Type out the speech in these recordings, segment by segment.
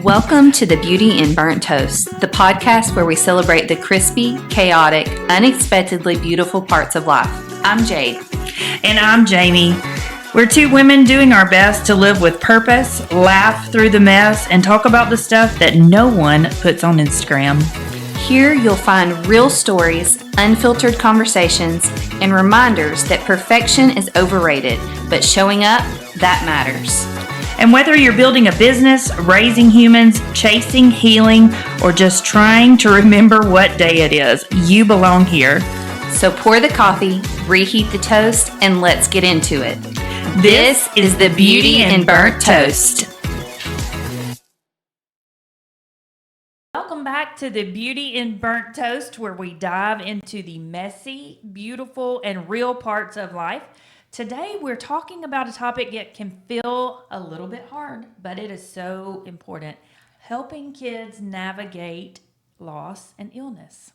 Welcome to the Beauty in Burnt Toast, the podcast where we celebrate the crispy, chaotic, unexpectedly beautiful parts of life. I'm Jade. And I'm Jamie. We're two women doing our best to live with purpose, laugh through the mess, and talk about the stuff that no one puts on Instagram. Here you'll find real stories, unfiltered conversations, and reminders that perfection is overrated, but showing up, that matters. And whether you're building a business, raising humans, chasing healing, or just trying to remember what day it is, you belong here. So pour the coffee, reheat the toast, and let's get into it. This is the Beauty in Burnt Toast. Welcome back to the Beauty in Burnt Toast, where we dive into the messy, beautiful, and real parts of life. Today, we're talking about a topic that can feel a little bit hard, but it is so important. Helping kids navigate loss and illness.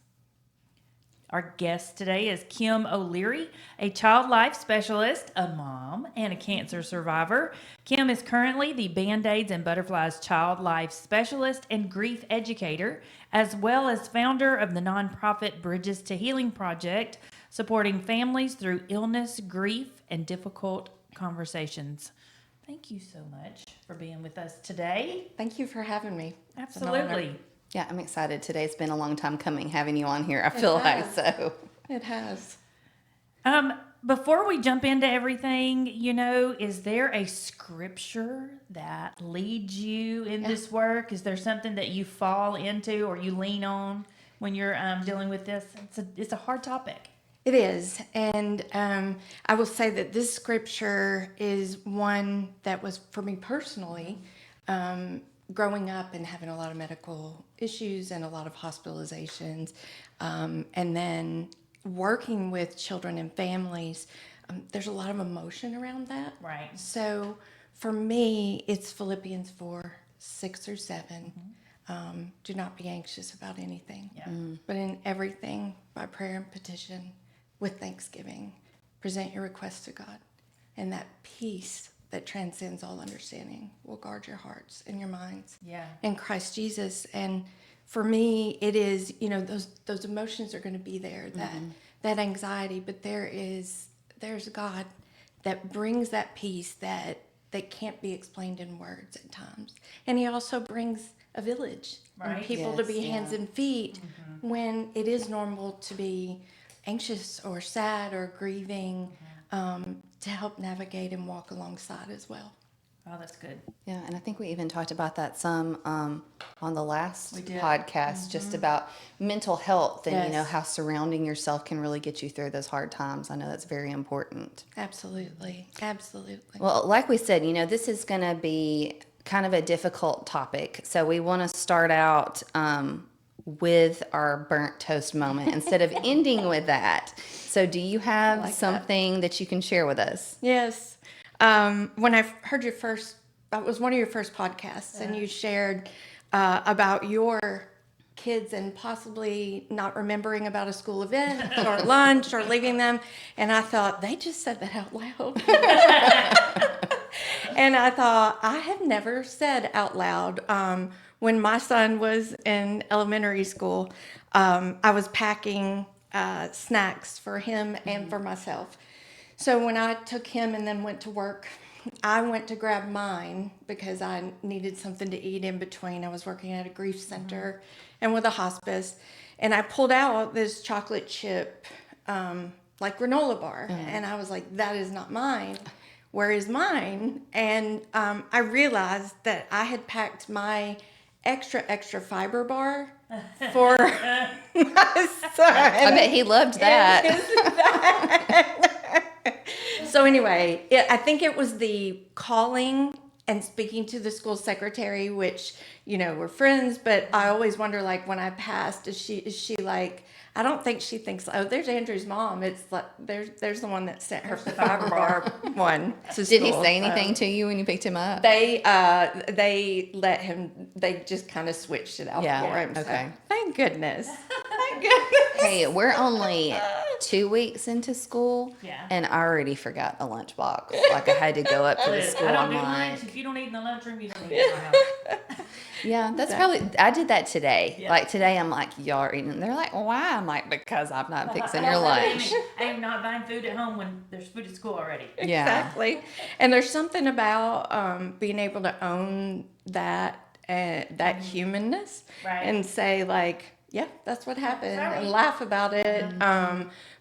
Our guest today is Kim O'Leary, a child life specialist, a mom, and a cancer survivor. Kim is currently the BandAids and Butterflies child life specialist and grief educator, as well as founder of the nonprofit Bridges to Healing Project, supporting families through illness, grief, and difficult conversations. Thank you so much for being with us today. Thank you for having me. Absolutely. Yeah, I'm excited. Today's been a long time coming having you on here. I feel like so. It has. Before we jump into everything, is there a scripture that leads you in this work? Is there something that you fall into or you lean on when you're dealing with this? It's a hard topic. It is, and I will say that this scripture is one that was, for me personally, growing up and having a lot of medical issues and a lot of hospitalizations, and then working with children and families, there's a lot of emotion around that. Right. So for me, it's Philippians 4:6 or 7. Do not be anxious about anything, but in everything, by prayer and petition, with thanksgiving, present your requests to God, and that peace that transcends all understanding will guard your hearts and your minds in Christ Jesus. And for me, it is, those emotions are going to be there, that anxiety, but there's God that brings that peace that can't be explained in words at times. And he also brings a village and people to be hands and feet when it is normal to be anxious or sad or grieving, to help navigate and walk alongside as well. Oh, that's good. Yeah, and I think we even talked about that some on the last podcast, just about mental health and, how surrounding yourself can really get you through those hard times. I know that's very important. Absolutely. Well, like we said, this is going to be kind of a difficult topic. So we want to start out with our burnt toast moment instead of ending with that. So do you have something that you can share with us? Yes. When I heard it was one of your first podcasts, and you shared about your kids and possibly not remembering about a school event or lunch or leaving them. And I thought, they just said that out loud. And I thought, I have never said out loud, when my son was in elementary school, I was packing snacks for him and for myself. So when I took him and then went to work, I went to grab mine because I needed something to eat in between. I was working at a grief center and with a hospice. And I pulled out this chocolate chip, like granola bar. And I was like, that is not mine. Where is mine? And I realized that I had packed my extra fiber bar for my son. I bet he loved that. So anyway, I think it was the calling and speaking to the school secretary, which, we're friends, but I always wonder, like, when I passed, is she like, I don't think she thinks, oh, there's Andrew's mom. It's like, there's the one that sent her fiber bar one to Did he school. say anything to you when you picked him up? They let him, they just kind of switched it out for him. Okay. So, thank goodness. goodness. Hey, we're only 2 weeks into school, Yeah. and I already forgot the lunchbox. Like, I had to go up to the school. I don't I'm do like, lunch. If you don't eat in the lunchroom, you don't eat in my house. yeah, that's probably, I did that today. Yeah. Like, today, I'm like, y'all are eating. They're like, why? I'm like, because I'm not fixing your lunch. I am not buying food at home when there's food at school already. Yeah. Exactly. And there's something about being able to own that humanness, Right. and say like, yeah, that's what happened, Sorry. and laugh about it.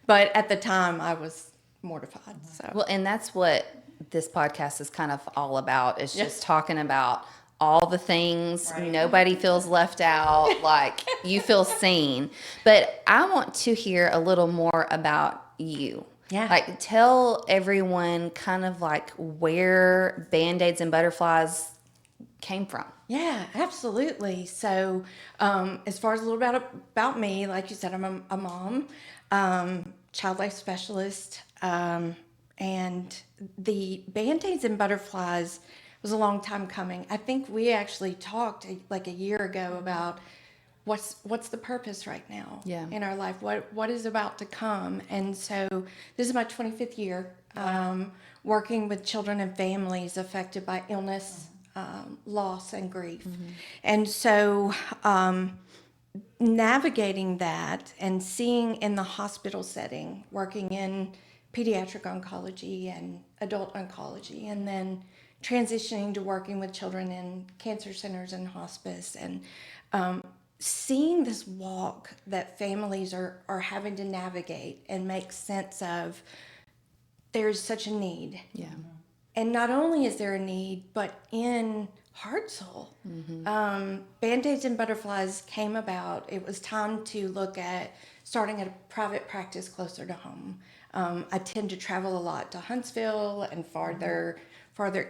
But at the time, I was mortified. So Well, and that's what this podcast is kind of all about, is Yeah. just talking about all the things. Right. Nobody feels left out, like you feel seen. But I want to hear a little more about you. Yeah. Like, tell everyone kind of like where Band-Aids and Butterflies came from. Yeah, absolutely. So, as far as a little bit about me, like you said, I'm a mom, child life specialist, and the Band-Aids and Butterflies was a long time coming. I think we actually talked like a year ago about what's the purpose right now Yeah. in our life, what is about to come. And so this is my 25th year working with children and families affected by illness, loss, and grief. And so navigating that and seeing in the hospital setting, working in pediatric oncology and adult oncology, and then transitioning to working with children in cancer centers and hospice, and seeing this walk that families are having to navigate and make sense of. There's such a need. Yeah. And not only is there a need, but in Hartselle, Band-Aids and Butterflies came about. It was time to look at starting a private practice closer to home. I tend to travel a lot to Huntsville and farther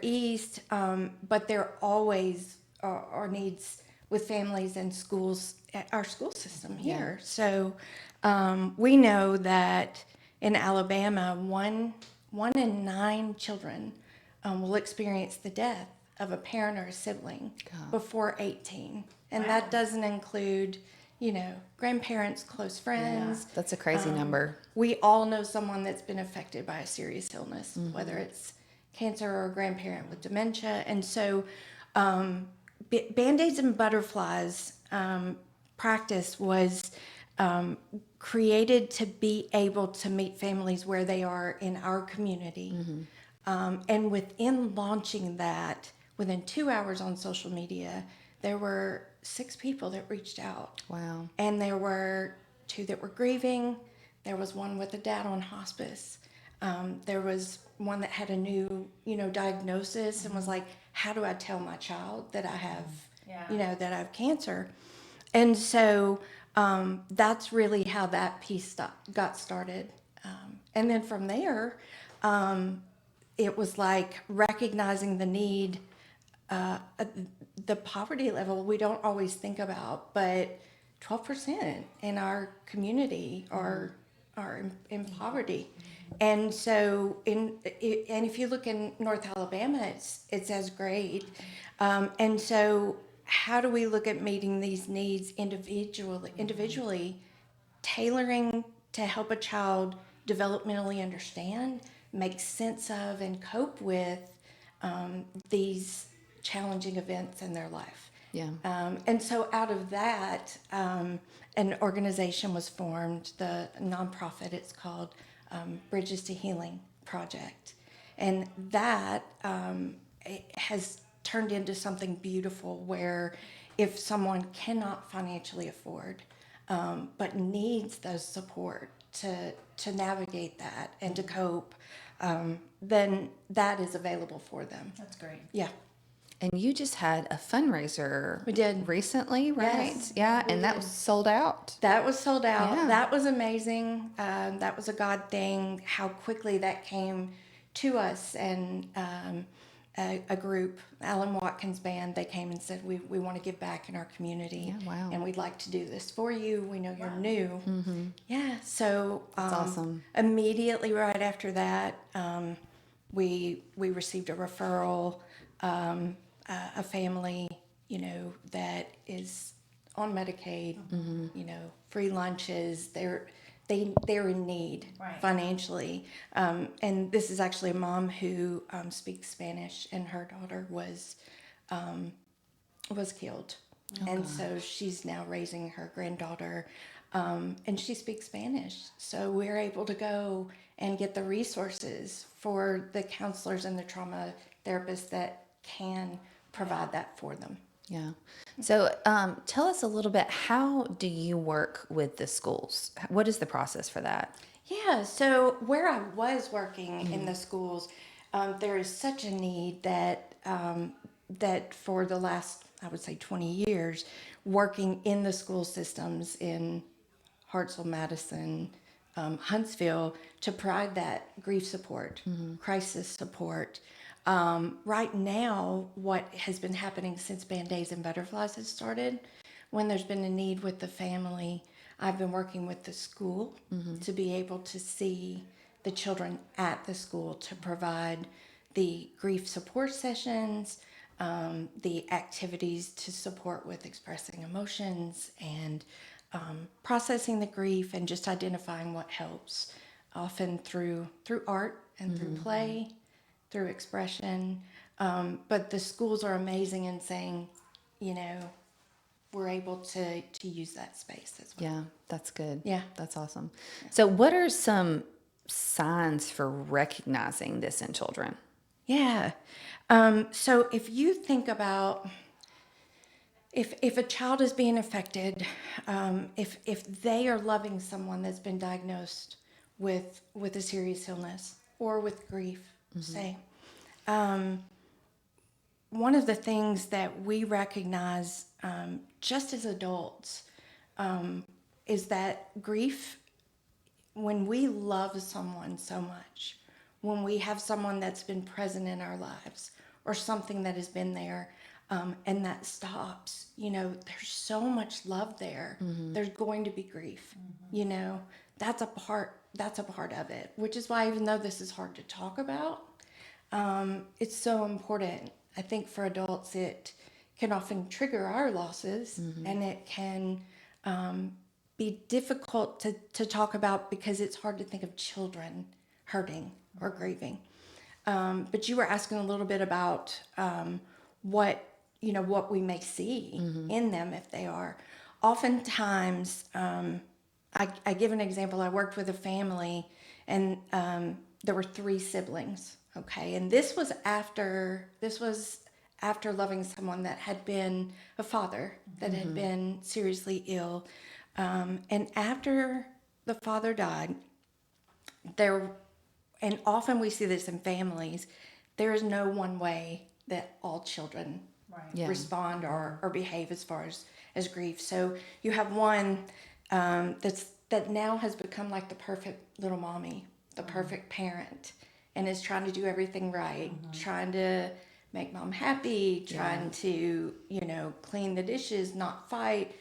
east, but there always are needs with families and schools, our school system here. So we know that in Alabama, one in 9 children will experience the death of a parent or a sibling before 18. And that doesn't include, grandparents, close friends. That's a crazy number. We all know someone that's been affected by a serious illness, whether it's cancer or a grandparent with dementia. And so Band-Aids and Butterflies practice was created to be able to meet families where they are in our community. And within launching that, within 2 hours on social media, there were 6 people that reached out. Wow. And there were 2 that were grieving. There was one with a dad on hospice. There was one that had a new, diagnosis and was like, how do I tell my child that I have, that I have cancer? And so that's really how that piece got started. And then from there, it was like recognizing the need, the poverty level we don't always think about, but 12% in our community are in poverty. And so and if you look in North Alabama, it's as great. And so how do we look at meeting these needs individually, tailoring to help a child developmentally understand, make sense of, and cope with these challenging events in their life. Yeah. And so out of that, an organization was formed, the nonprofit, it's called Bridges to Healing Project. And that it has turned into something beautiful where if someone cannot financially afford, but needs the support to navigate that and to cope, then that is available for them. That's great. Yeah. And you just had a fundraiser. We did. Recently, right? Yes, Yeah, we and that did. was sold out. That was sold out. Yeah. That was amazing. That was a God thing, how quickly that came to us. And a group, Alan Watkins Band, they came and said, we want to give back in our community. Yeah, wow. And we'd like to do this for you. We know you're new. Yeah, so That's awesome. Immediately right after that, we received a referral, a family, that is on Medicaid, free lunches. They're in need financially. And this is actually a mom who speaks Spanish, and her daughter was killed. And so she's now raising her granddaughter, and she speaks Spanish. So we're able to go and get the resources for the counselors and the trauma therapists that can provide that for them. Yeah. So tell us a little bit, how do you work with the schools? What is the process for that? Yeah, so where I was working in the schools, there is such a need that that for the last, I would say, 20 years, working in the school systems in Hartsville, Madison, Huntsville, to provide that grief support, crisis support. Right now, what has been happening since BandAids and Butterflies has started, when there's been a need with the family, I've been working with the school to be able to see the children at the school, to provide the grief support sessions, the activities to support with expressing emotions and processing the grief, and just identifying what helps, often through art and through play, through expression. But the schools are amazing in saying, we're able to use that space as well. Yeah, that's good. Yeah. That's awesome. So what are some signs for recognizing this in children? Yeah. So if you think about if a child is being affected, if they are loving someone that's been diagnosed with a serious illness or with grief, say, one of the things that we recognize just as adults is that grief, when we love someone so much, when we have someone that's been present in our lives or something that has been there, and that stops, there's so much love there. There's going to be grief, that's a part of it, which is why, even though this is hard to talk about, it's so important. I think for adults, it can often trigger our losses, and it can be difficult to talk about because it's hard to think of children hurting or grieving. But you were asking a little bit about what we may see in them if they are. Oftentimes, I give an example. I worked with a family, and there were 3 siblings. Okay, and this was after loving someone that had been a father that had been seriously ill, and after the father died, and often we see this in families, there is no one way that all children respond or behave as far as grief. So you have one that now has become like the perfect little mommy, the perfect parent, and is trying to do everything right, trying to make mom happy, trying to, clean the dishes, not fight.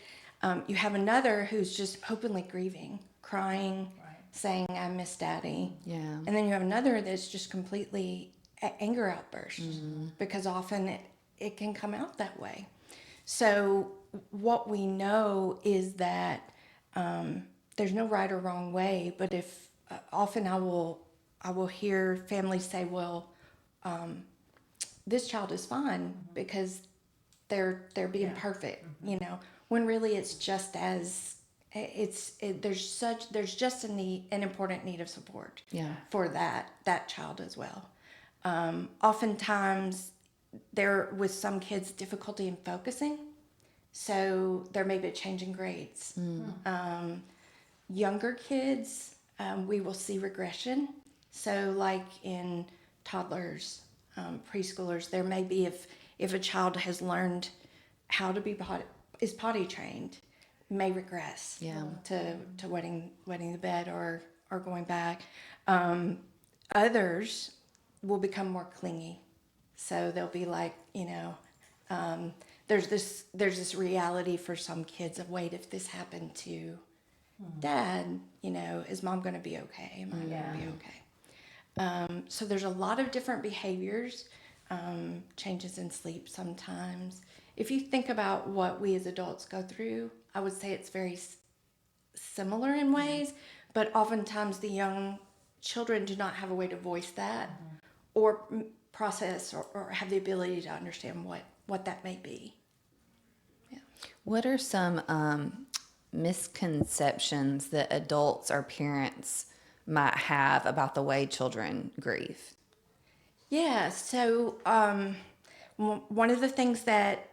You have another who's just openly grieving, crying, saying, I miss daddy. Yeah. And then you have another that's just completely anger outbursts, because often it can come out that way. So what we know is that there's no right or wrong way, but if often I will hear families say, well, this child is fine because they're being perfect, when really it's just as there's just an important need of support for that child as well. Oftentimes there, with some kids, difficulty in focusing, so there may be a change in grades. Younger kids, we will see regression. So like in toddlers, preschoolers, there may be, if a child has learned how to be is potty trained, may regress to wetting the bed or going back. Others will become more clingy, so they'll be like, there's this reality for some kids of, wait, if this happened to dad, is mom going to be okay? Am I going to be okay? So there's a lot of different behaviors, changes in sleep sometimes, if you think about what we as adults go through, I would say it's very similar in ways, but oftentimes the young children do not have a way to voice that or process or have the ability to understand what that may be. Yeah. What are some misconceptions that adults or parents might have about the way children grieve? Yeah, so one of the things that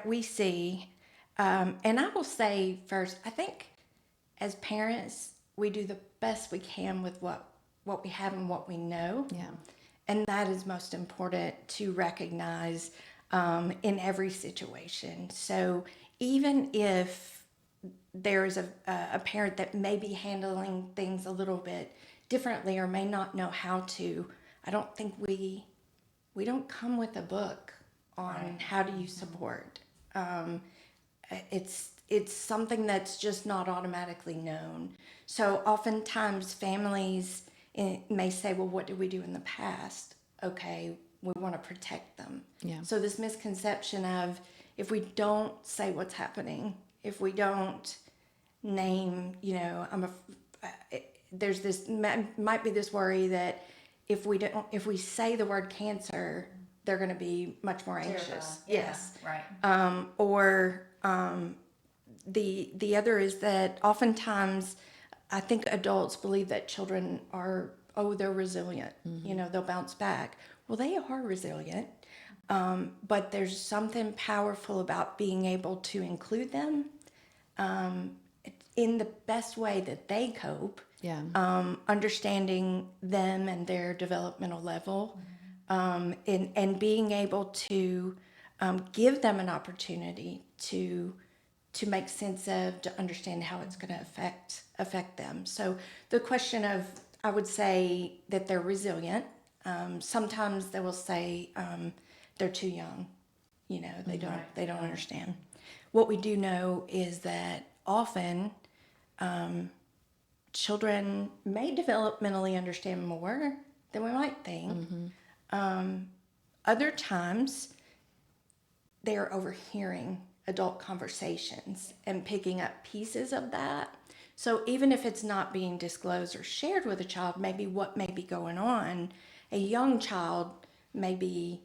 we see, and I will say first, I think as parents, we do the best we can with what we have and what we know. Yeah. And that is most important to recognize in every situation. So even if there is a parent that may be handling things a little bit differently or may not know how to, I don't think we don't come with a book on how do you support. It's something that's just not automatically known. So oftentimes families may say, well, what did we do in the past? Okay, we want to protect them. Yeah. So this misconception of if we don't say what's happening, if we don't name, there's this, might be this worry that if we say the word cancer, they're going to be much more anxious. Yes. Right. The other is that oftentimes I think adults believe that children they're resilient. They'll bounce back. Well, they are resilient, but there's something powerful about being able to include them in the best way that they cope. Yeah. Understanding them and their developmental level, and being able to give them an opportunity to make sense of, to understand how it's going to affect them. So the question of, I would say that they're resilient. Sometimes they will say they're too young. They don't understand. What we do know is that often children may developmentally understand more than we might think. Other times they are overhearing adult conversations and picking up pieces of that. So even if it's not being disclosed or shared with a child, maybe what may be going on, a young child may be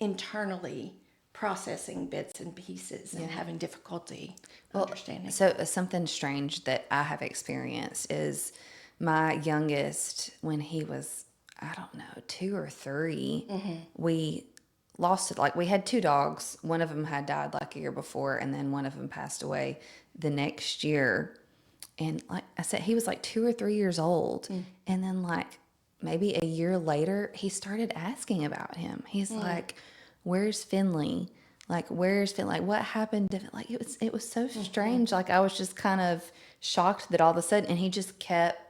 internally processing bits and pieces and having difficulty understanding. So something strange that I have experienced is my youngest, when he was, I don't know, 2 or 3, we lost it. Like, we had 2 dogs. One of them had died like a year before, and then one of them passed away the next year. And like I said, he was like 2 or 3 years old. And then like maybe a year later, he started asking about him. He's like, where's Finley? Like, where's Finley? Like, what happened to, like, it was so strange. Like, I was just kind of shocked that all of a sudden, and he just kept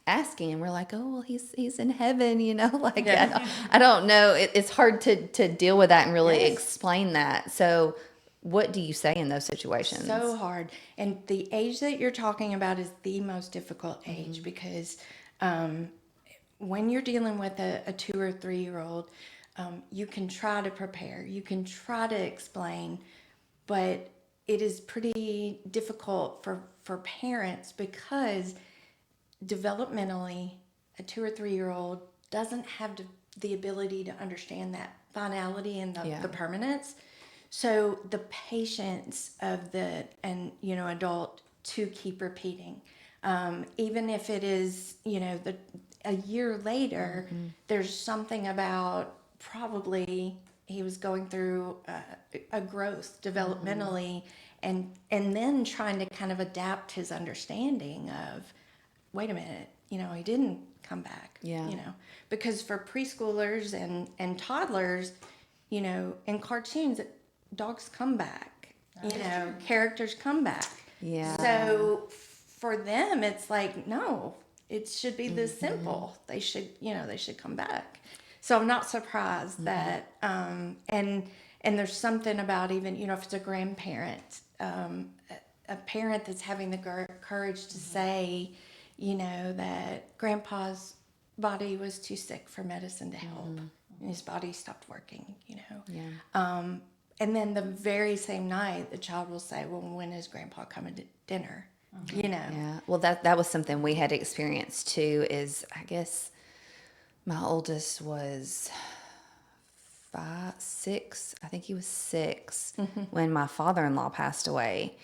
asking, and we're like, oh, well, he's in heaven, like, I don't know. It's hard to deal with that and really explain that. So what do you say in those situations? So hard. And the age that you're talking about is the most difficult age, because when you're dealing with a 2 or 3 year old, you can try to prepare, you can try to explain, but it is pretty difficult for parents, because developmentally a 2 or 3 year old doesn't have the ability to understand that finality and the permanence. So the patience of the adult to keep repeating, even if it is a year later, there's something about, probably he was going through a growth developmentally, and then trying to kind of adapt his understanding of, wait a minute, he didn't come back. Because for preschoolers and toddlers, in cartoons, dogs come back, characters come back. Yeah. So for them, it's like, no, it should be this simple. They should come back. So I'm not surprised that, and there's something about, even, if it's a grandparent, a parent that's having the courage to say, that grandpa's body was too sick for medicine to help, and his body stopped working, and then the very same night, the child will say, well, when is grandpa coming to dinner? You know? Yeah. Well, that was something we had experienced too. Is I guess my oldest was 6. I think he was 6 when my father-in-law passed away.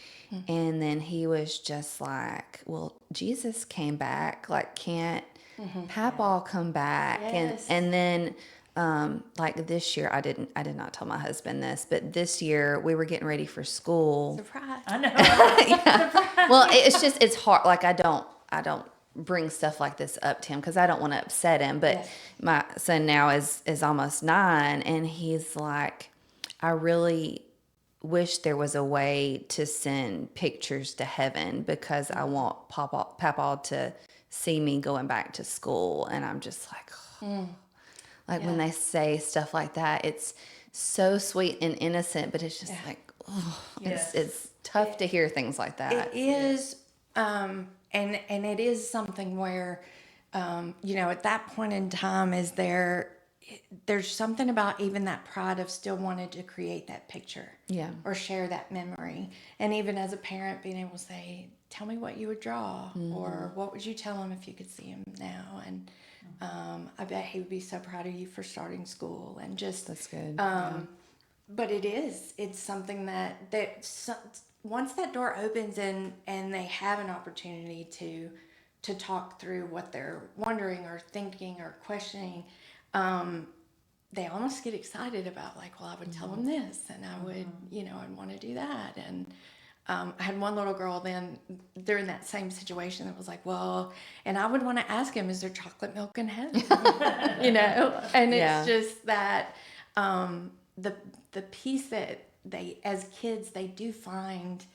And then he was just like, well, Jesus came back. Like, can't Papa come back? Yes. And then like this year, I did not tell my husband this, but this year we were getting ready for school. Surprise. I know. Well, it's hard. Like, I don't bring stuff like this up to him because I don't want to upset him. But Yes. my son now is almost 9, and he's like, I really wish there was a way to send pictures to heaven because I want Papa to see me going back to school. And I'm just like, like when they say stuff like that, it's so sweet and innocent, but it's just like, oh, Yes. it's tough to hear things like that. It is, and it is something where, you know, at that point in time, there's something about even that pride of still wanting to create that picture, Yeah. or share that memory, and even as a parent, being able to say, "Tell me what you would draw, or what would you tell him if you could see him now?" And I bet he would be so proud of you for starting school, and just That's good. But it's something once that door opens and they have an opportunity to talk through what they're wondering or thinking or questioning, they almost get excited about, like, well, I would tell them this, and I would, you know, I'd want to do that. And I had one little girl then during that same situation that was like, well, and I would want to ask him, is there chocolate milk in heaven? You know, and Yeah. it's just that the piece that they, as kids, they do find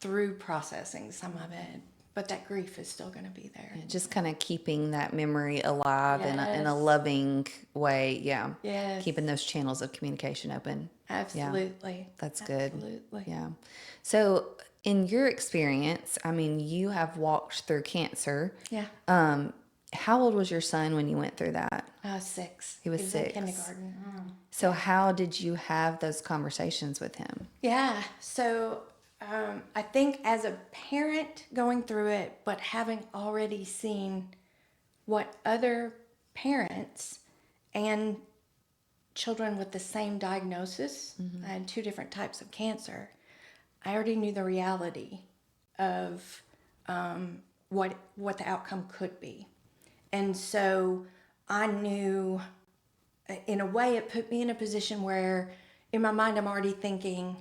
through processing some of it, but that grief is still going to be there. Just kind of keeping that memory alive in a Yes. loving way. Yeah. Yes. Keeping those channels of communication open. Absolutely. That's good. Absolutely. Yeah. So, in your experience, I mean, you have walked through cancer. Yeah. How old was your son when you went through that? 6. He was in 6. kindergarten. So, how did you have those conversations with him? Yeah. So I think as a parent going through it, but having already seen what other parents and children with the same diagnosis, I had 2 different types of cancer, I already knew the reality of what the outcome could be. And so I knew, in a way, it put me in a position where in my mind I'm already thinking,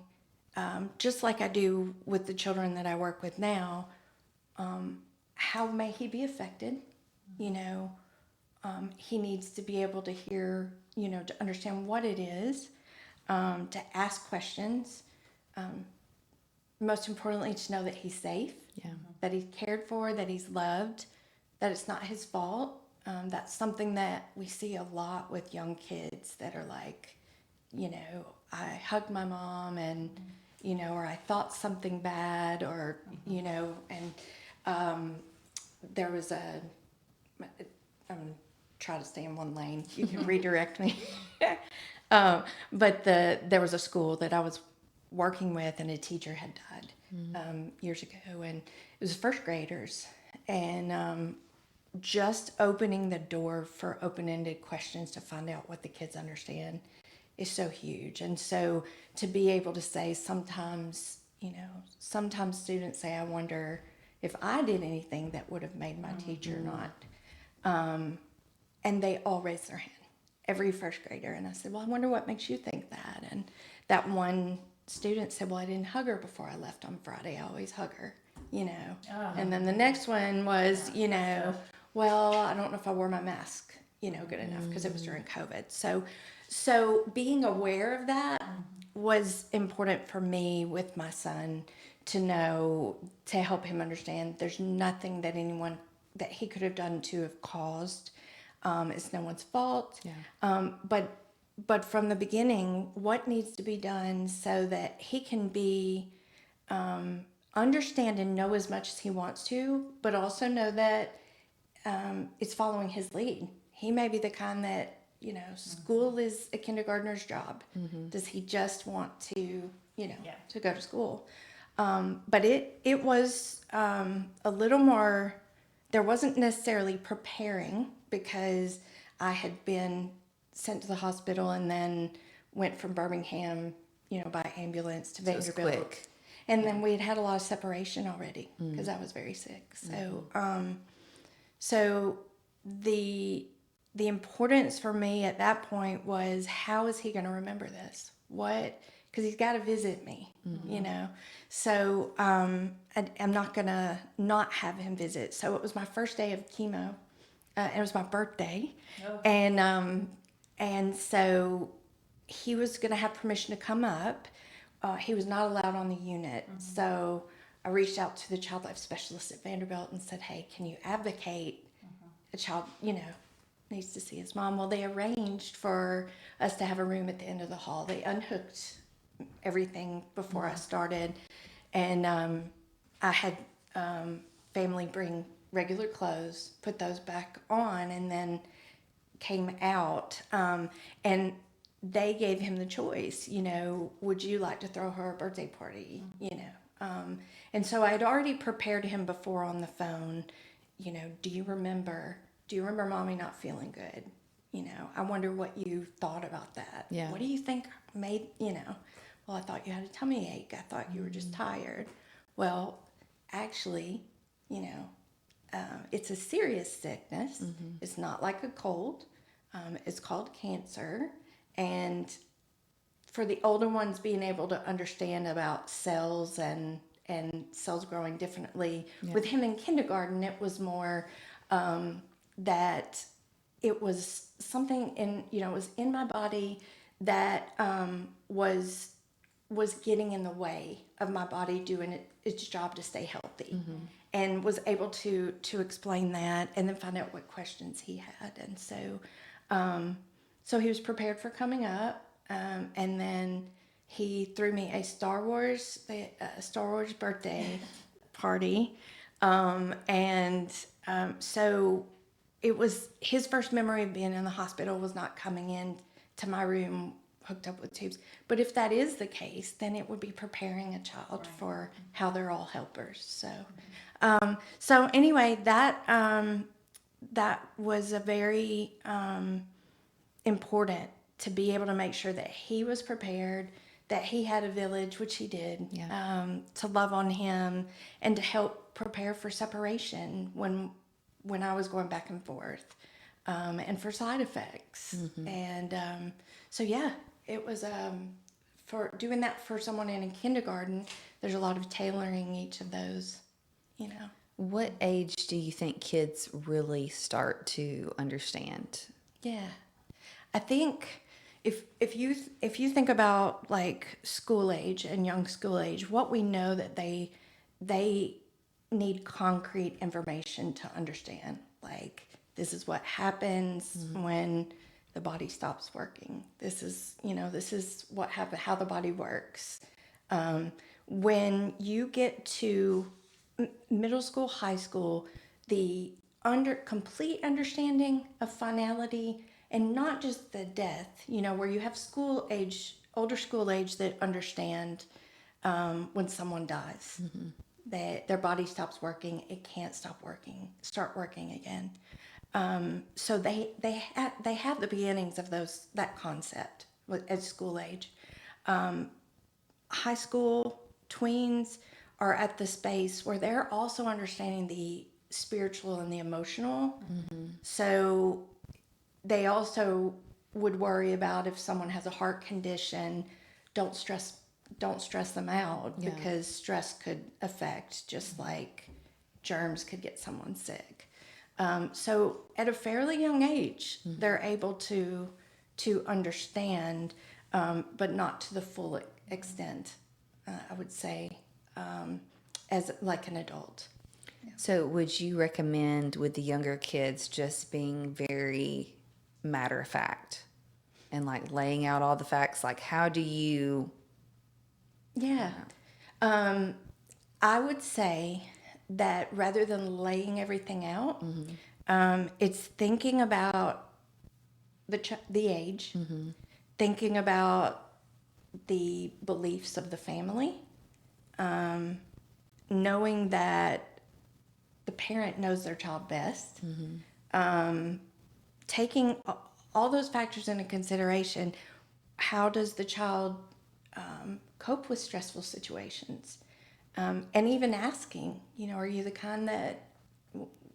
just like I do with the children that I work with now, how may he be affected? You know, he needs to be able to hear, you know, to understand what it is, to ask questions. Most importantly, to know that he's safe, that he's cared for, that he's loved, that it's not his fault. That's something that we see a lot with young kids that are like, you know, I hugged my mom and, you know, or I thought something bad, or, you know, and there was I'm trying to stay in one lane. You can redirect me. But there was a school that I was working with, and a teacher had died years ago, and it was first graders, and just opening the door for open-ended questions to find out what the kids understand is so huge. And so to be able to say, sometimes students say, I wonder if I did anything that would have made my teacher not, and they all raised their hand, every first grader. And I said, well, I wonder what makes you think that. And that one student said, well, I didn't hug her before I left on Friday. I always hug her, you know. And then the next one was, you know, well, I don't know if I wore my mask, you know, good enough, because it was during COVID. So being aware of that was important for me with my son, to know, to help him understand there's nothing that he could have done to have caused. It's no one's fault. But from the beginning, what needs to be done so that he can be, understand and know as much as he wants to, but also know that it's following his lead. He may be the kind that school is a kindergartner's job. Does he just want to, to go to school? But it was a little more, there wasn't necessarily preparing, because I had been sent to the hospital and then went from Birmingham, by ambulance to Vanderbilt. So it's quick. And then we had a lot of separation already because I was very sick. So the importance for me at that point was, how is he going to remember this? Because he's got to visit me, So I'm not going to not have him visit. So it was my first day of chemo. It was my birthday. Oh. And so he was going to have permission to come up. He was not allowed on the unit. So I reached out to the child life specialist at Vanderbilt and said, hey, can you advocate a child, needs to see his mom? Well, they arranged for us to have a room at the end of the hall. They unhooked everything before I started. And I had family bring regular clothes, put those back on, and then came out. And they gave him the choice, would you like to throw her a birthday party, and so I had already prepared him before on the phone, do you remember mommy not feeling good? I wonder what you thought about that. Yeah. What do you think made, well, I thought you had a tummy ache. I thought you were just tired. Well, actually, it's a serious sickness. It's not like a cold. It's called cancer. And for the older ones, being able to understand about cells and cells growing differently. Yeah. With him in kindergarten, it was more that it was something it was in my body that was getting in the way of my body doing its job to stay healthy. And was able to explain that and then find out what questions he had. And so he was prepared for coming up, and then he threw me a Star Wars birthday party, so it was his first memory of being in the hospital was not coming in to my room hooked up with tubes. But if that is the case, then it would be preparing a child for how they're all helpers. So anyway, that was a very important to be able to make sure that he was prepared, that he had a village, which he did, to love on him and to help prepare for separation when I was going back and forth, and for side effects. And so it was for doing that for someone in kindergarten. There's a lot of tailoring each of those. What age do you think kids really start to understand? Yeah, I think if you think about like school age and young school age, what we know that they need concrete information to understand. Like, this is what happens when the body stops working. This is what happens, how the body works. When you get to middle school, high school, the complete understanding of finality, and not just the death, where you have older school age that understand when someone dies, that their body stops working, it can't start working again. So they have the beginnings of that concept at school age. High school tweens are at the space where they're also understanding the spiritual and the emotional. So they also would worry about if someone has a heart condition, don't stress them out, because stress could affect, just like germs could get someone sick. So at a fairly young age, they're able to understand, but not to the full extent, I would say, as like an adult. So would you recommend with the younger kids just being very matter of fact and like laying out all the facts? Like, how do you... I would say that rather than laying everything out, it's thinking about the age, thinking about the beliefs of the family, knowing that the parent knows their child best, taking all those factors into consideration. How does the child cope with stressful situations? And even asking, are you the kind that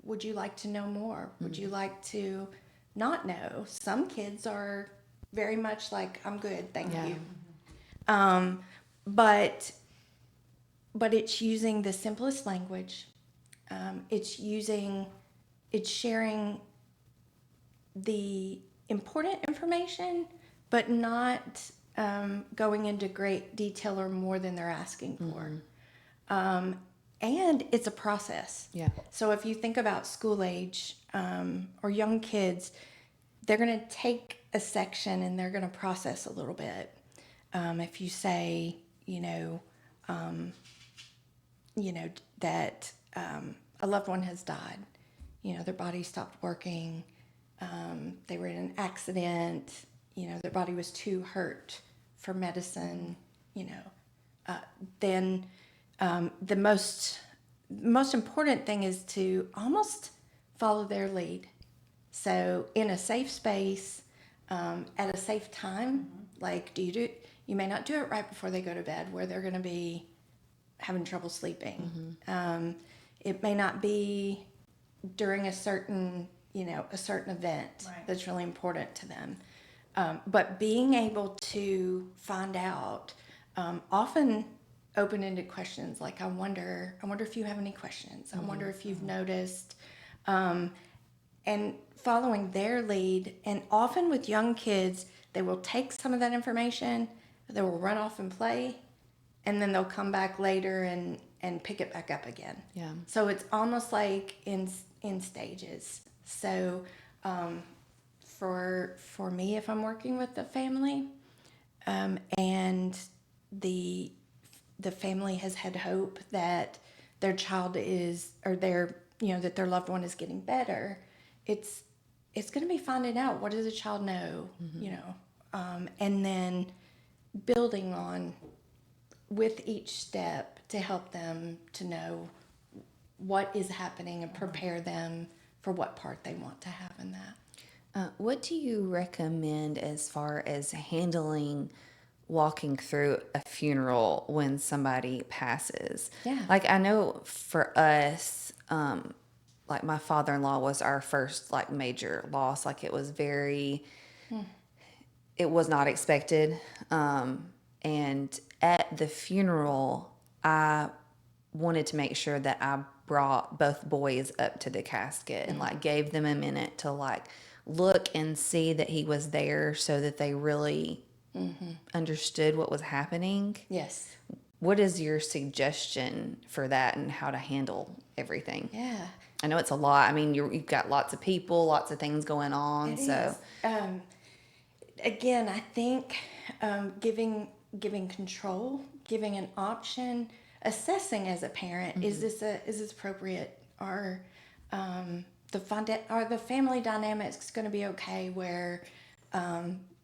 would you like to know more? Would you like to not know? Some kids are very much like, I'm good, thank you. But it's using the simplest language. It's sharing the important information, but not going into great detail or more than they're asking for. And it's a process. Yeah. So if you think about school age or young kids, they're going to take a section and they're going to process a little bit. If you say, that a loved one has died, their body stopped working, they were in an accident, their body was too hurt for medicine, then the most important thing is to almost follow their lead. So in a safe space, at a safe time, like you may not do it right before they go to bed where they're going to be having trouble sleeping. It may not be during a certain event that's really important to them. But being able to find out, often open-ended questions like, I wonder if you have any questions. I wonder if you've noticed, and following their lead. And often with young kids, they will take some of that information, they will run off and play, and then they'll come back later and pick it back up again. Yeah. So it's almost like in stages. So for me, if I'm working with the family, and the family has had hope that their child is, or that their loved one is getting better, it's going to be finding out, what does the child know, and then building on with each step to help them to know what is happening and prepare them for what part they want to have in that. What do you recommend as far as handling walking through a funeral when somebody passes? Yeah. Like, I know for us, like my father-in-law was our first like major loss. Like, it was it was not expected. And at the funeral, I wanted to make sure that I brought both boys up to the casket and like gave them a minute to like look and see that he was there, so that they really understood what was happening. Yes. What is your suggestion for that and how to handle everything? Yeah. I know it's a lot. I mean, you've got lots of people, lots of things going on. It so is. Again, I think giving control, giving an option, assessing as a parent, is this appropriate? Are the family dynamics going to be okay where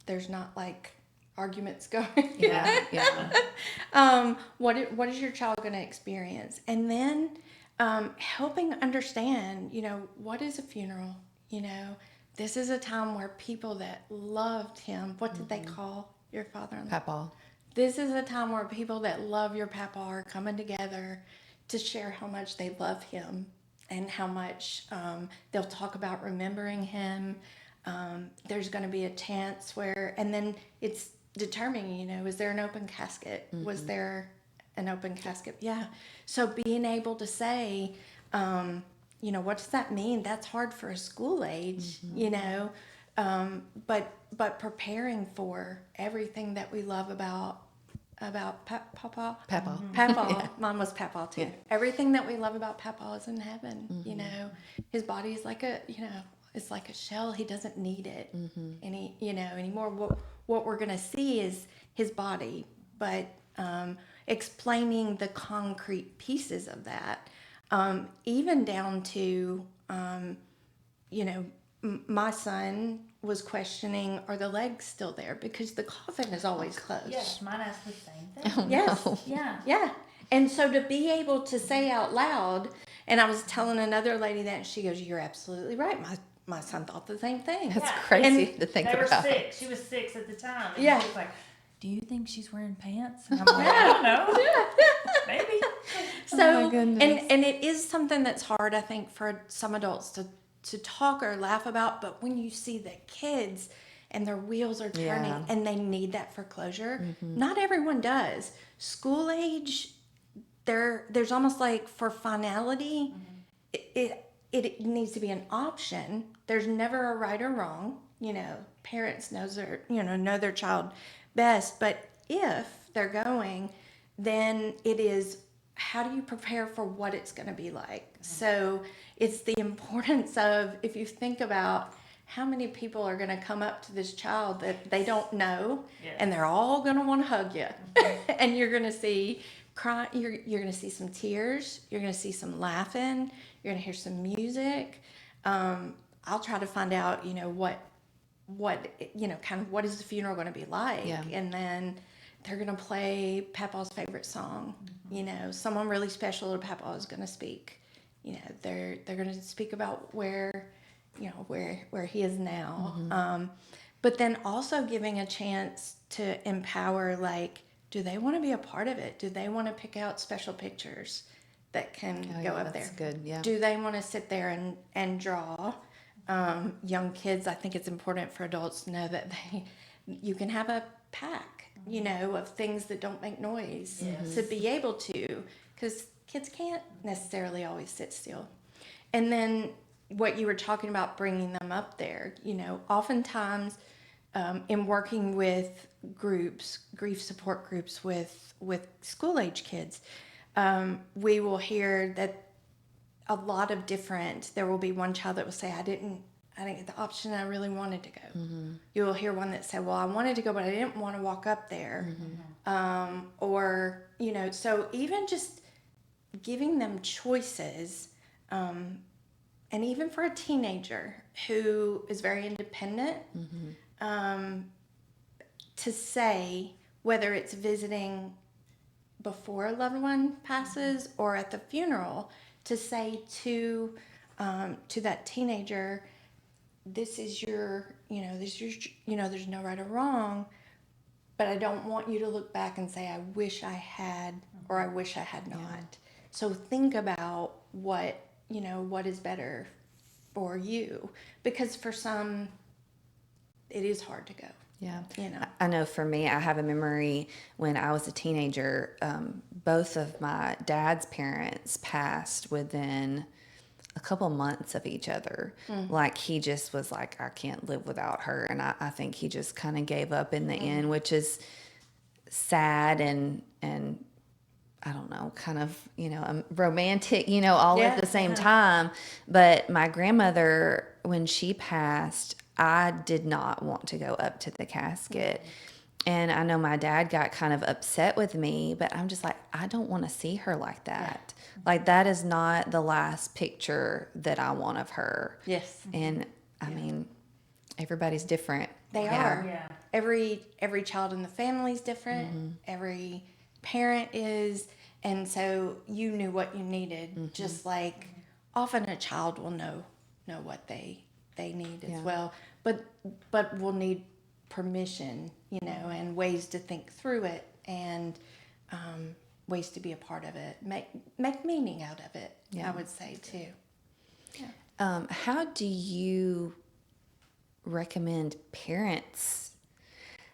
there's not like arguments going? Yeah. What is your child going to experience? And then helping understand, what is a funeral? This is a time where people that loved him, what did they call your father-in-law? Papa. This is a time where people that love your papa are coming together to share how much they love him and how much they'll talk about remembering him. There's going to be a chance where, and then it's determining, is there an open casket? Was there an open casket? Yeah. So being able to say, what does that mean? That's hard for a school age, but preparing for everything that we love about Papa. Papa. Papa. Mom was Papa too. Yeah. Everything that we love about Papa is in heaven. His body is like it's like a shell. He doesn't need it anymore. What we're going to see is his body, but explaining the concrete pieces of that, even down to, my son was questioning, are the legs still there? Because the coffin is always closed. Yes, mine asked the same thing. Oh, Yes. no. Yeah. Yeah. And so to be able to say out loud, and I was telling another lady that, and she goes, "You're absolutely right. My son thought the same thing." That's Yeah. crazy And to think They were about. 6. She was 6 at the time. And Yeah. she was like, "Do you think she's wearing pants?" And I'm like, "I don't know. Maybe." So, my goodness. and it is something that's hard, I think, for some adults to talk or laugh about. But when you see the kids and their wheels are turning Yeah. and they need that for closure, not everyone does. School age, there's almost like for finality, it needs to be an option. There's never a right or wrong. You know, parents know their child best. But if they're going, then it is, how do you prepare for what it's going to be like? So it's the importance of, if you think about how many people are going to come up to this child that they don't know, Yes. and they're all going to want to hug you, and you're going to see cry. You're going to see some tears. You're going to see some laughing. You're going to hear some music. I'll try to find out, kind of what is the funeral going to be like, Yeah. and then they're going to play Papa's favorite song. Someone really special to Papa is going to speak. They're going to speak about where he is now. But then also giving a chance to empower, like, do they want to be a part of it? Do they want to pick out special pictures that can go up That's there? good, yeah. Do they want to sit there and draw? Young kids, I think it's important for adults to know that you can have a pack, of things that don't make noise, to be able to, because kids can't necessarily always sit still. And then what you were talking about, bringing them up there, oftentimes in working with groups, grief support groups with school age kids, we will hear that a lot of there will be one child that will say, I didn't get the option, I really wanted to go. You will hear one that said, well, I wanted to go, but I didn't want to walk up there. So even just giving them choices, and even for a teenager who is very independent, to say, whether it's visiting before a loved one passes or at the funeral, to say to that teenager, this is there's no right or wrong, but I don't want you to look back and say, I wish I had, or I wish I had not. Yeah. So think about what is better for you, because for some, it is hard to go. Yeah. I know for me, I have a memory when I was a teenager, both of my dad's parents passed within a couple months of each other. Like, he just was like, I can't live without her. And I think he just kind of gave up in the end, which is sad and I don't know, kind of, romantic, all at the same time. But my grandmother, when she passed, I did not want to go up to the casket. And I know my dad got kind of upset with me, but I'm just like, I don't want to see her like that. Yeah. Like, that is not the last picture that I want of her. Yes. And I mean, everybody's different. They are. Yeah. Every child in the family is different. Every parent is. And so you knew what you needed, just like often a child will know what they need as well. But will need permission, and ways to think through it, and ways to be a part of it. Make meaning out of it, I would say, too. Yeah. How do you recommend parents,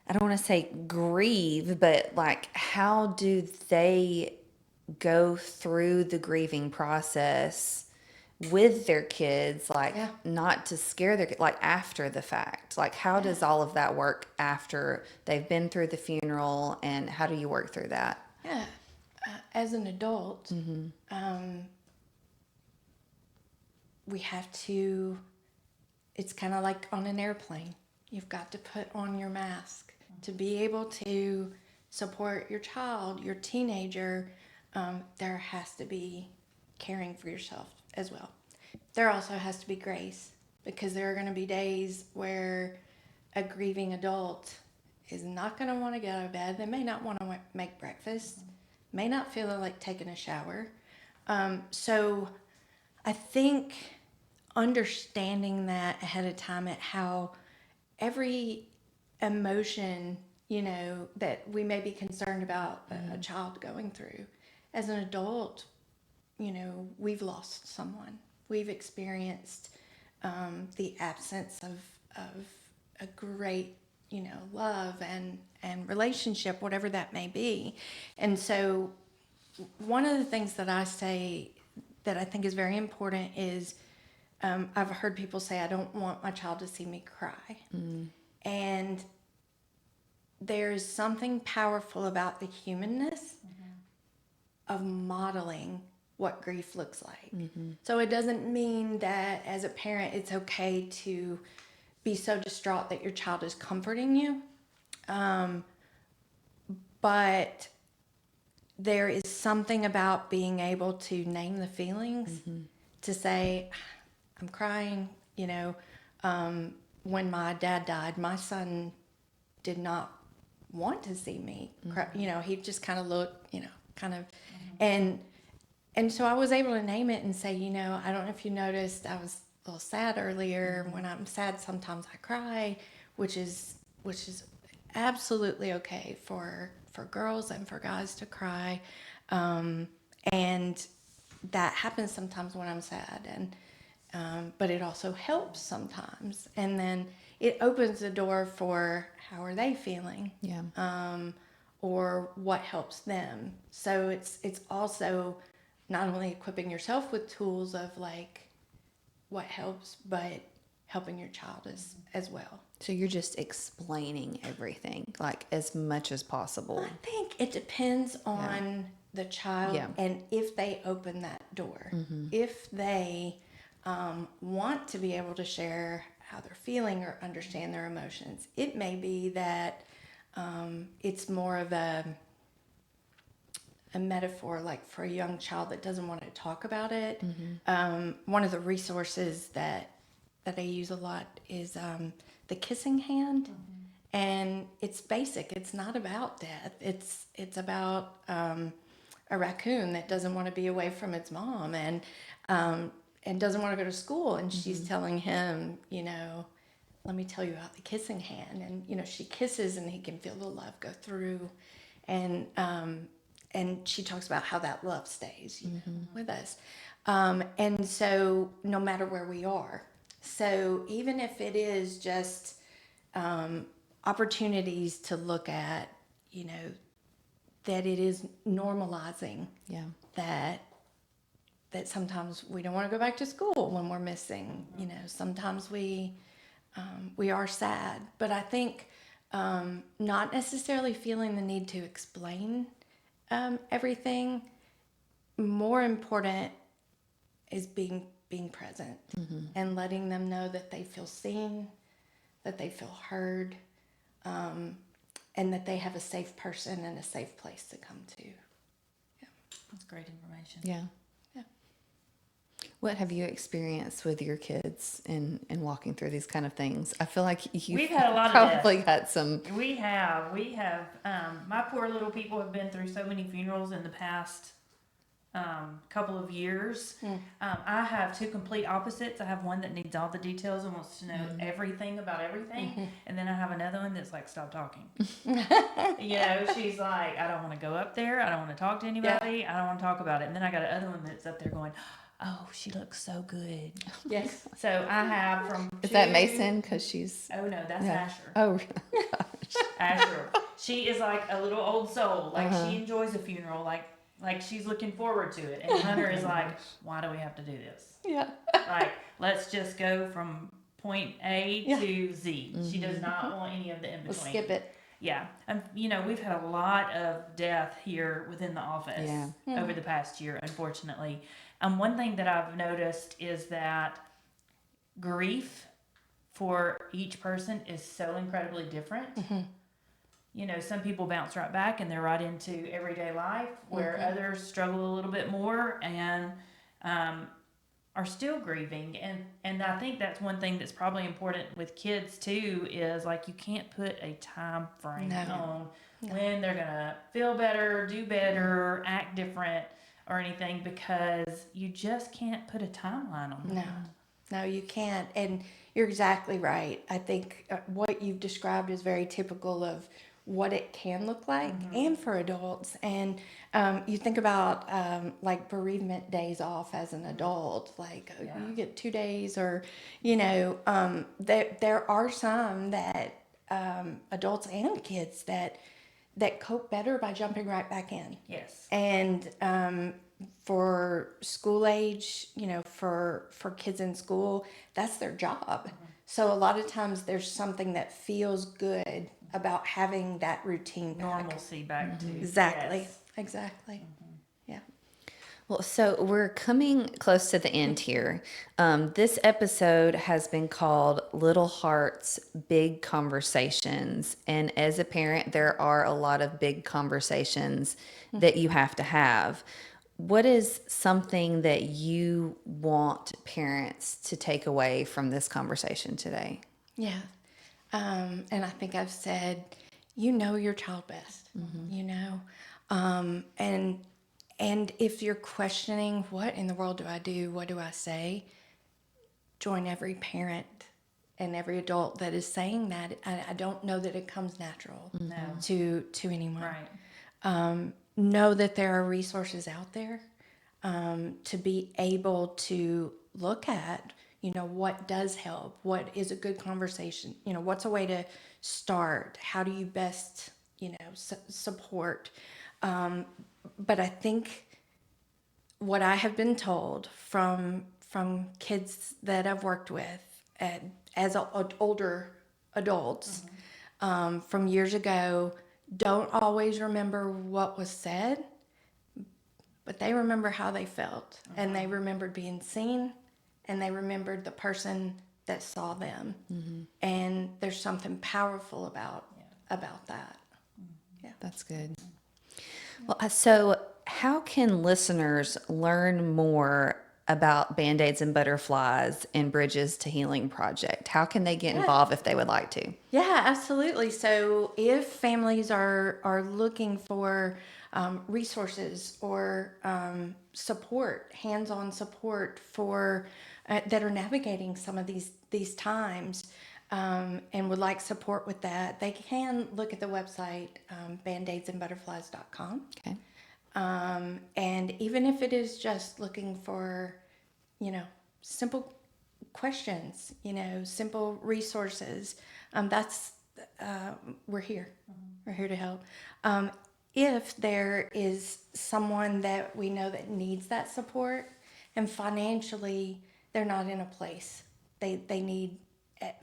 I don't want to say grieve, but like, how do they go through the grieving process with their kids, like not to scare their kids, like after the fact? Like, how does all of that work after they've been through the funeral, and how do you work through that? Yeah. As an adult, we have to, it's kind of like on an airplane. You've got to put on your mask to be able to support your child, your teenager. There has to be caring for yourself as well. There also has to be grace because there are going to be days where a grieving adult is not going to want to get out of bed. They may not want to make breakfast, may not feel like taking a shower. So I think understanding that ahead of time, at how every emotion, that we may be concerned about a child going through, as an adult, we've lost someone. We've experienced the absence of a great, love and relationship, whatever that may be. And so one of the things that I say that I think is very important is, I've heard people say, I don't want my child to see me cry. And there's something powerful about the humanness of modeling what grief looks like. So it doesn't mean that as a parent it's okay to be so distraught that your child is comforting you. But there is something about being able to name the feelings, to say, I'm crying. When my dad died, my son did not want to see me cry. He just kind of looked, and so I was able to name it and say, I don't know if you noticed, I was a little sad earlier. When I'm sad, sometimes I cry, which is absolutely okay for girls and for guys to cry. And that happens sometimes when I'm sad, but it also helps sometimes. And then it opens the door for how are they feeling? Or what helps them. So it's also not only equipping yourself with tools of like what helps, but helping your child as well. So you're just explaining everything, like as much as possible. I think it depends on the child and if they open that door. If they want to be able to share how they're feeling or understand their emotions, it may be that it's more of a metaphor, like for a young child that doesn't want to talk about it. One of the resources that I use a lot is the kissing hand. And it's basic. It's not about death. It's about a raccoon that doesn't want to be away from its mom and doesn't want to go to school. And she's telling him, let me tell you about the kissing hand. And, she kisses and he can feel the love go through. And she talks about how that love stays with us. And so no matter where we are. So even if it is just opportunities to look at, that it is normalizing that sometimes we don't want to go back to school when we're missing, sometimes we are sad, but I think not necessarily feeling the need to explain everything. More important is being present and letting them know that they feel seen, that they feel heard, and that they have a safe person and a safe place to come to. That's great information. Yeah. What have you experienced with your kids in walking through these kind of things? I feel like We've had a lot of probably got some. We have. My poor little people have been through so many funerals in the past couple of years. I have two complete opposites. I have one that needs all the details and wants to know everything about everything. And then I have another one that's like, stop talking. She's like, I don't want to go up there. I don't want to talk to anybody. I don't want to talk about it. And then I got another one that's up there going, oh, she looks so good. Yes. So I have from Is that Mason? Because she's. Oh, no, that's Asher. Oh, Asher. She is like a little old soul. Like she enjoys a funeral. Like she's looking forward to it. And Hunter is like, why do we have to do this? Yeah. Like, let's just go from point A to Z. She does not want any of the in between. We'll skip it. Yeah. And, we've had a lot of death here within the office over the past year, unfortunately. One thing that I've noticed is that grief for each person is so incredibly different. Some people bounce right back and they're right into everyday life, where others struggle a little bit more and are still grieving. And I think that's one thing that's probably important with kids too, is like you can't put a time frame on when they're gonna feel better, do better, act different or anything, because you just can't put a timeline on that. No, you can't. And you're exactly right. I think what you've described is very typical of what it can look like, and for adults. And you think about like bereavement days off as an adult, like you get 2 days, or, there are some that adults and kids that cope better by jumping right back in. Yes. And for school age, for kids in school, that's their job. So a lot of times there's something that feels good about having that routine back. Normalcy back to. Exactly. Yes. Exactly. Yeah. Well, so we're coming close to the end here. This episode has been called Little Hearts, Big Conversations. And as a parent, there are a lot of big conversations that you have to have. What is something that you want parents to take away from this conversation today? Yeah. And I think I've said, your child best, and if you're questioning, what in the world do I do? What do I say? Join every parent and every adult that is saying that. I don't know that it comes natural to anyone. Right. Know that there are resources out there to be able to look at, what does help, what is a good conversation, what's a way to start, how do you best, support. But I think what I have been told from kids that I've worked with as older adults from years ago, don't always remember what was said, but they remember how they felt, and they remembered being seen, and they remembered the person that saw them. And there's something powerful about that. Yeah. That's good. Well, so how can listeners learn more about BandAids and Butterflies and Bridges to Healing Project? How can they get involved if they would like to? Yeah, absolutely. So if families are looking for resources or support, hands-on support for that are navigating some of these times, and would like support with that, they can look at the website bandaidsanbutterflies.com. Okay. And even if it is just looking for, simple questions, simple resources, we're here. We're here to help. If there is someone that we know that needs that support, and financially they're not in a place, they need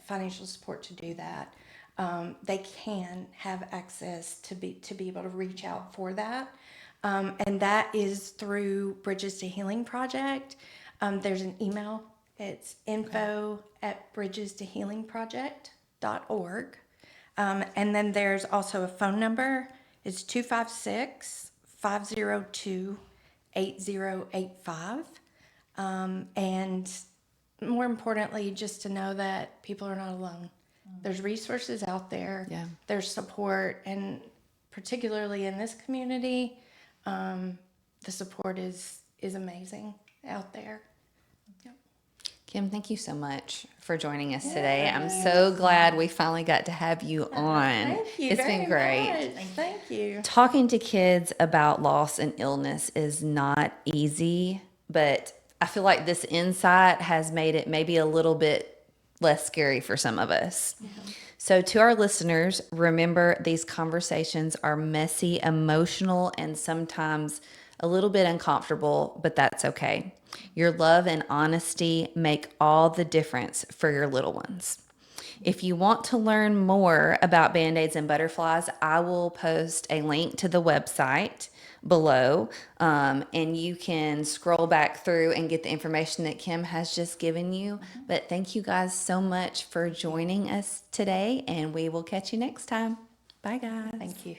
financial support to do that, they can have access to be able to reach out for that. And that is through Bridges to Healing Project. There's an email. It's info@bridgestohealingproject.org. And then there's also a phone number. It's 256-502-8085. And more importantly, just to know that people are not alone. There's resources out there. Yeah. There's support, and particularly in this community, the support is amazing out there. Yep. Kim, thank you so much for joining us today. I'm so glad we finally got to have you on. Thank you. It's very been great. much. Thank you. Talking to kids about loss and illness is not easy, but I feel like this insight has made it maybe a little bit less scary for some of us. Yeah. So to our listeners, remember these conversations are messy, emotional, and sometimes a little bit uncomfortable, but that's okay. Your love and honesty make all the difference for your little ones. If you want to learn more about BandAids and Butterflies, I will post a link to the website below, and you can scroll back through and get the information that Kim has just given you. But thank you guys so much for joining us today, and we will catch you next time. Bye, guys. Thank you.